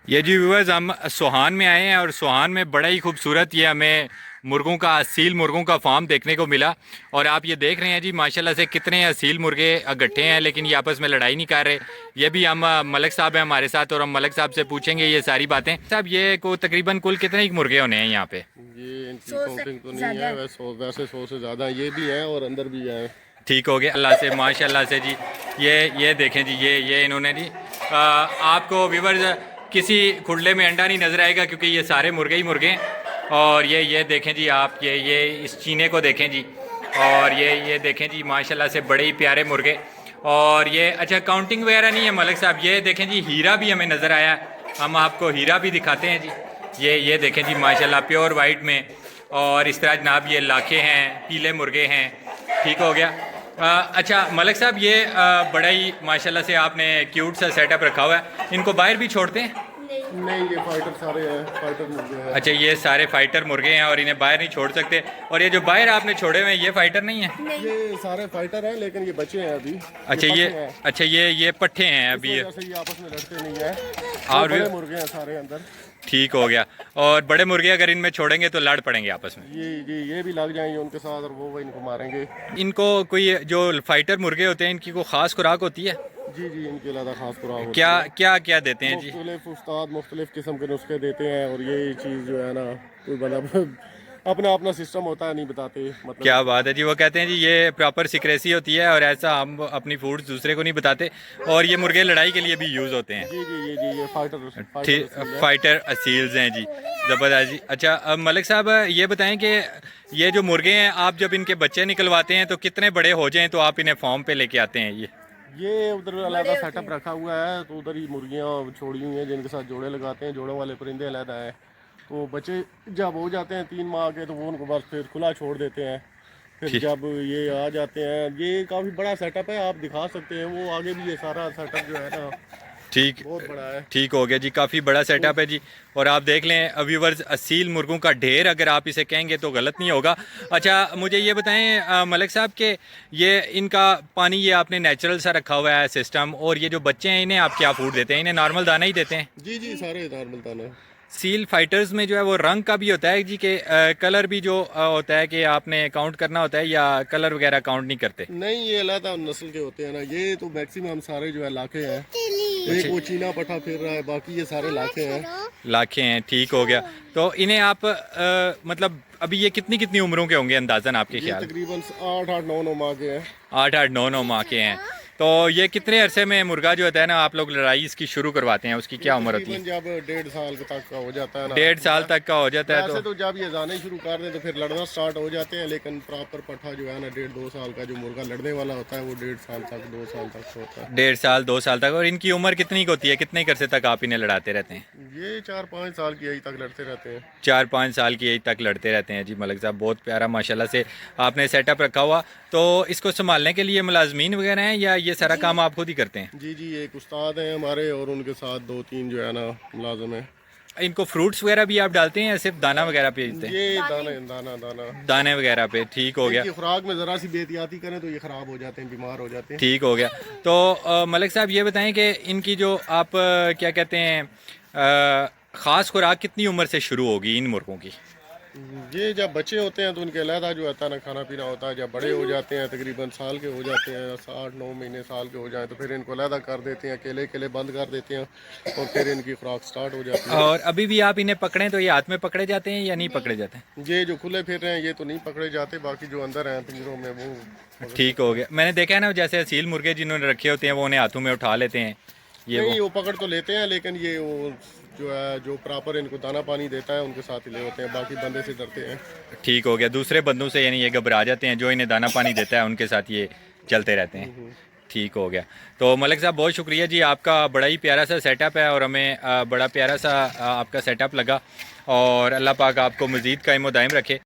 ये जी व्यूअर्स, हम सोहान में आए हैं और सोहान में बड़ा ही खूबसूरत ये हमें मुर्गों का असील मुर्गों का फार्म देखने को मिला। और आप ये देख रहे हैं जी माशाल्लाह से कितने असील मुर्गे इकट्ठे हैं, लेकिन ये आपस में लड़ाई नहीं कर रहे। ये भी हम मलक साहब हैं हमारे साथ और हम मलक साहब से पूछेंगे ये सारी बातें। साहब ये को तकरीबन कुल कितने ही मुर्गे होने हैं यहाँ पे? ये इनकी काउंटिंग तो नहीं है, वैसे 100 से ज़्यादा ये भी हैं और अंदर भी हैं। ठीक हो गया अल्लाह से, माशाल्लाह से जी। ये देखें जी, ये इन्होंने जी आपको व्यूअर्स किसी खुडले में अंडा नहीं नज़र आएगा क्योंकि ये सारे मुर्गे ही मुर्गे हैं। और ये देखें जी आप, ये इस चीने को देखें जी। और ये देखें जी माशाल्लाह से बड़े ही प्यारे मुर्गे। और ये अच्छा काउंटिंग वगैरह नहीं है मलिक साहब। ये देखें जी हीरा भी हमें नज़र आया, हम आपको हीरा भी दिखाते हैं जी। ये देखें जी माशाल्लाह प्योर वाइट में। और इस तरह जनाब ये लाखे हैं, पीले मुर्गे हैं। ठीक हो गया। अच्छा मलिक साहब, ये बड़ा ही माशाल्लाह से आपने क्यूट सा सेटअप रखा हुआ है। इनको बाहर भी छोड़ते हैं? नहीं, ये फाइटर सारे हैं, फाइटर मुर्गे हैं। अच्छा, ये सारे फाइटर मुर्गे हैं और इन्हें बाहर नहीं छोड़ सकते। और ये जो बाहर आपने छोड़े हुए हैं ये फाइटर नहीं है? ये सारे फाइटर हैं लेकिन ये बच्चे हैं अभी। अच्छा ये पट्ठे हैं अभी। ये आपस में लड़ते नहीं है और बड़े मुर्गे हैं सारे अंदर। ठीक हो गया। और बड़े मुर्गे अगर इनमें छोड़ेंगे तो लड़ पड़ेंगे आपस में? ये भी लग जाएंगे उनके साथ और वो इनको मारेंगे। इनको कोई जो फाइटर मुर्गे होते हैं इनकी कोई ख़ास खुराक होती है? जी इनके अलावा खास खुराक क्या क्या क्या देते हैं जी? मुख्तलिफ उस्ताद मुख्तलिफ किस्म के नुस्खे देते हैं और ये चीज़ जो है ना कोई मतलब अपना अपना सिस्टम होता है, नहीं बताते मतलब। क्या बात है जी। वो कहते हैं जी ये प्रॉपर सिक्रेसी होती है और ऐसा हम अपनी फूड्स दूसरे को नहीं बताते। और ये मुर्गे लड़ाई के लिए भी यूज़ होते हैं? ये फाइटर असील्स हैं जी, ज़बरदस्त जी। अच्छा अब मलिक साहब ये बताएं कि ये जो मुर्गे हैं आप जब इनके बच्चे निकलवाते हैं तो कितने बड़े हो जाएं तो आप इन्हें फॉर्म पे लेके आते हैं? ये उधर अलग सेटअप रखा हुआ है तो उधर ही मुर्गियाँ छोड़ी हुई हैं जिनके साथ जोड़े लगाते हैं। जोड़ों वाले परिंदे अलग हैं तो बच्चे जब हो जाते हैं 3 माह के तो वो उनको बस फिर खुला छोड़ देते हैं। फिर जब ये आ जाते हैं, ये काफ़ी बड़ा सेटअप है, आप दिखा सकते हैं वो आगे भी। ये सारा सेटअप जो है ना ठीक बहुत बड़ा है। ठीक हो गया जी, काफ़ी बड़ा सेटअप है जी। और आप देख लें व्यूअर्स, असील मुर्गों का ढेर अगर आप इसे कहेंगे तो गलत नहीं होगा। अच्छा मुझे ये बताएं मलिक साहब के ये इनका पानी ये आपने नेचुरल सा रखा हुआ है सिस्टम, और ये जो बच्चे हैं इन्हें आप क्या फूड देते हैं? इन्हें नॉर्मल दाना ही देते हैं? जी सारे नॉर्मल दाना। सील फाइटर्स में जो है वो रंग का भी होता है जी, के कलर भी जो होता है कि आपने काउंट करना होता है, या कलर वगैरह काउंट नहीं करते? नहीं, ये अलग नस्ल के होते हैं ना। ये तो मैक्सिमम सारे जो है लाखे हैं। एक वो चीना पठा फिर रहा है, बाकी ये सारे लाखे हैं। लाखे हैं, ठीक हो गया। तो इन्हें आप मतलब अभी ये कितनी कितनी उम्रों के होंगे अंदाजन आपके ख्याल? तकरीबन 8-9 माह के हैं। 8-9 माह के हैं। तो ये कितने अरसे में मुर्गा जो होता है ना आप लोग लड़ाई इसकी शुरू करवाते हैं? उसकी क्या उम्र होती है? जब 1.5 साल तक का हो जाता है ना। 1.5 साल तक का हो जाता है तो जब ये जाने शुरू कर दें तो फिर लड़ना स्टार्ट हो जाते हैं। लेकिन प्रॉपर पठा जो है ना 1.5-2 साल का जो मुर्गा लड़ने वाला होता है वो 1.5 साल तक 2 साल तक होता है। 1.5 साल 2 साल तक। और इनकी उम्र कितनी होती है, कितने अरसे तक आप इन्हें लड़ाते रहते हैं? ये 4-5 साल की एज तक लड़ते रहते हैं। 4-5 साल की एज तक लड़ते रहते हैं जी। मलिक साहब बहुत प्यारा माशाल्लाह से आपने सेटअप रखा हुआ। तो इसको संभालने के लिए मुलाजमीन वगैरह हैं या ये सारा काम आप खुद ही करते हैं? जी एक उस्ताद हैं हमारे और उनके साथ 2-3 जो है ना मुलाजम हैं। इनको फ्रूट्स वगैरह भी आप डालते हैं या सिर्फ दाना वगैरह पे देते हैं? ये दाने वगैरह पे। ठीक हो गया। खुराक में ज़रा सी बेहतियाती करें तो ये ख़राब हो जाते हैं, बीमार हो जाते हैं। ठीक हो गया। तो मलिक साहब ये बताएं कि इनकी जो आप क्या कहते हैं ख़ास खुराक कितनी उम्र से शुरू होगी इन मुर्गों की? ये जब बच्चे होते हैं तो उनके अलहदा जो होता है ना खाना पीना होता है। जब बड़े हो जाते हैं तकरीबन साल के हो जाते हैं, 8-9 महीने साल के हो जाएं तो फिर इनको अलहदा कर देते हैं, अकेले बंद कर देते हैं और फिर इनकी खुराक स्टार्ट हो जाती है। और अभी भी आप इन्हें पकड़ें तो ये हाथ में पकड़े जाते हैं या नहीं पकड़े जाते हैं? ये जो खुले फिर रहे हैं ये तो नहीं पकड़े जाते, बाकी जो अंदर हैं पिंजरों में वो। ठीक हो गया। मैंने देखा है ना जैसे असील मुर्गे जिन्होंने रखे होते हैं वो उन्हें हाथों में उठा लेते हैं। ये वो पकड़ तो लेते हैं लेकिन ये वो जो है जो प्रॉपर इनको दाना पानी देता है उनके साथ ही ले होते हैं, बाकी बंदे से डरते हैं। ठीक हो गया। दूसरे बंदों से यानी ये घबरा जाते हैं, जो इन्हें दाना पानी देता है उनके साथ ये चलते रहते हैं। ठीक हो गया। तो मलिक साहब बहुत शुक्रिया जी, आपका बड़ा ही प्यारा सा सेटअप है और हमें बड़ा प्यारा सा आपका सेटअप लगा। और अल्लाह पाक आपको मज़ीद कायम व दायम रखे।